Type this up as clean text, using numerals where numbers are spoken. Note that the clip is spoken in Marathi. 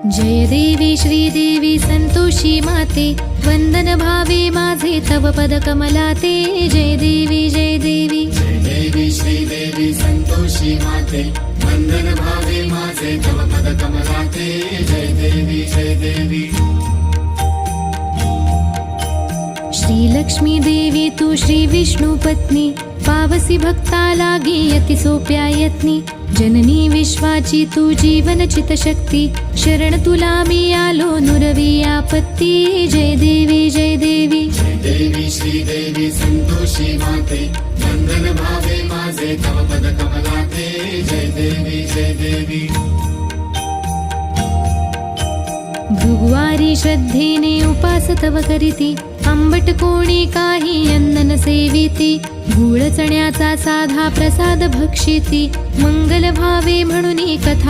जय देवी श्रीदेवी संतोषी माते, वंदन भावे माझे तव पद कमलाते। जय देवी जय देवी जय देवी श्रीदेवी संतोषी माते, वंदन भावे माझे तव पद कमलाते। जय देवी जय देवी। श्री लक्ष्मी देवी तू श्री विष्णु पत्नी, पावसी भक्ता लागी अति सोप्या यत्नी। जननी विश्वाची तू जीवन चित शक्ती, शरण तुला मी आलो नुरवी आपत्ती। जय देवी जय देवी जय देवी श्रीदेवी संतोषी माते, वंदन भावे माझे तव पद कमलाते। जय देवी जय देवी। भृगुवारी श्रद्धेने उपास तव करीती, आंबट कोणी काही अन्न न सेविती। गूळ चण्याचा साधा प्रसाद भक्षिती, मंगल भावे म्हणून कथा